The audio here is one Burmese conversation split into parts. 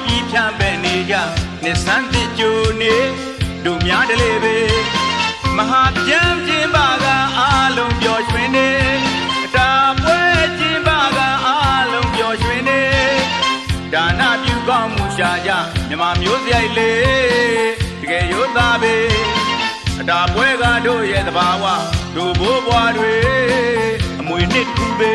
ပြီးဖြန့်ပဲ့နေကြနှစ်ဆန်းတစ်ကြိုနေတို့များတလေပဲမဟာပြန်ကျင်းပါကအားလုံးပျော်ရွှင်နေအတာပွဲကျင်းပါကအားလုံးပျော်ရွှင်နေဒါနပြုကောင်းမှုရှာကြမြမမျိုးစရိုက်လေတကယ်ရိုးသားပဲအတာပွဲကတို့ရဲ့သဘာဝတို့ဘိုးဘွားတွေအမွေနှစ်ခုပဲ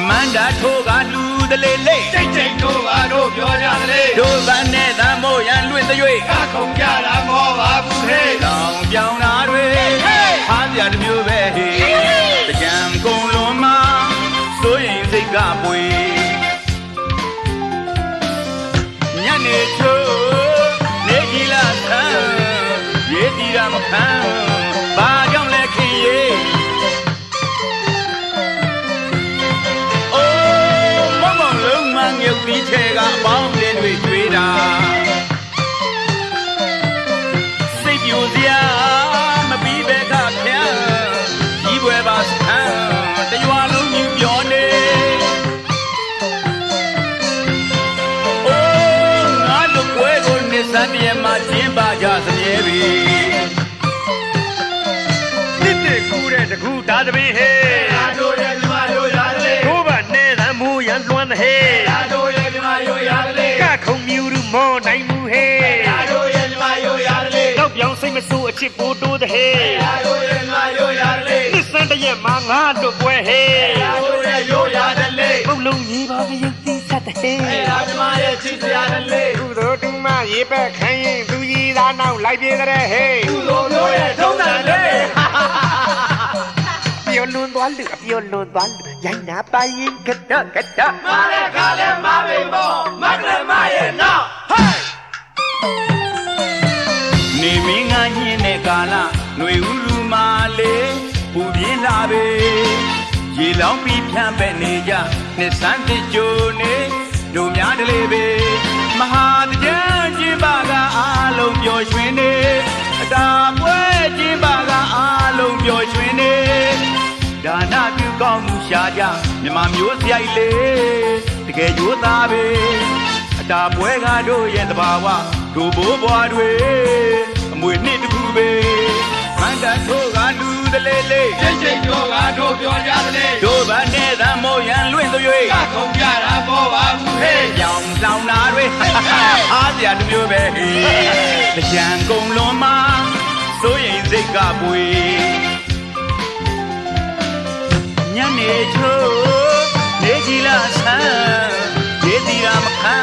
မန္တာထိုးကလူတလေလေစိတ်စိတ်တို့ကတို့ပြောကြတလေတို့ဗန်းနဲ့သံမို့ရန်လွင့်သွေးကခုံကြတာမောပါဘူးဟေးတောင်ပြောင်းတာတွေဟားပြတစ်မျိုးပဲဟေးတကြံကုန်လုံးမှာစိုးရင်စိတ်ကပွေညနေချိုးနေကြီးလာဆန်းရေးတီရမခံဘာကြောင့်လဲခင်ရေမြုပ်ပြီးထဲကအပေါင်းတင်တွေကျွေးတာစိတ်ပြိုစရာမပြီးပဲကဖျားကြီးပွဲပါစံတရွာလုံးမြူပြောနေအိုးငါတို့ပွဲကိုနှစ်ဆန်းတည်းမှာကျင်းပါကြစမြဲပြီတစ်တစ်ကူတဲ့တကူဒါသမီးဟေးဒါတို့ရဲ့မြမတို့ရတယ်ကိုဗနဲ့သံမူရန်လွှမ်းတဲ့ဟေးဒါတို့ရဲ့မြမတို့ရတယ်ကခုံမြူရမောနိုင်မှုဟေးဒါတို့ရဲ့မြမတို့ရတယ်တော့ပြောင်းစိတ်မဆိုးအချစ်ကိုတိုးတဲ့ဟေးဒါတို့ရဲ့မြမတို့ရတယ်နှစ်စံတရက်မှာငါတို့ပွဲဟေးဒါတို့ရဲ့ရိုးရတယ်လေပုတ်လုံးကြီးပါမယုတ်တိဆက်တဲ့ဟေးဒါမြမရဲ့ချစ်စရာလေသူတို့တူမရေပက်ခိုင်းရင်သူကြီးသားနောက်လိုက်ပြေးတဲ့ဟေးသူတို့မျိုးရဲ့ထုံးစံလေပြောလွန်သွားလူပြောလွန်သွားလူရိုင်းနာပိုင်ရင်ကတမားတဲ့ခါလဲမားပိန်ပေါ်မကလည်းမရဲ့နောက်ဟေးနေမင်းငါညင်းတဲ့ကာလຫນွေဥလူမာလေပူပြင်းလာပဲရေလောင်းပြီးဖြန့်ပဲ့နေကြနှစ်ဆန်းတစ်ကြိုနေတို့များတလေပဲမဟာတကြံကျင်းပါကအားလုံးပျော်ရွှင်နေအတာပွဲကျင်းပါကအားလုံးပျော်ရွှင်နေဒါနပြုကောင်းမှုရှာကြမြမမျိုးစရိုက်လေတကယ်ရိုးသားပဲအတာပွဲကတို့ရဲ့သဘာဝတို့ဘိုးဘွားတွေအမွေနှစ်တစ်ခုပဲမန္တထိုးကလူတလေလေစိတ်စိတ်တို့ကတို့ပြောကြတလေတို့ဗန်းနဲ့သံမို့ရန်လွင့်သွေးကခုံကြတာမောပါဘူးဟေးပြောင်းလောင်တာတွေအားစရာတစ်မျိုးပဲဟေးတကြံကုန်လုံးမှာစိုးရင်စိတ်ကပွေညနေချိုးနေကြီးလာဆန်းရေးတီရမခံ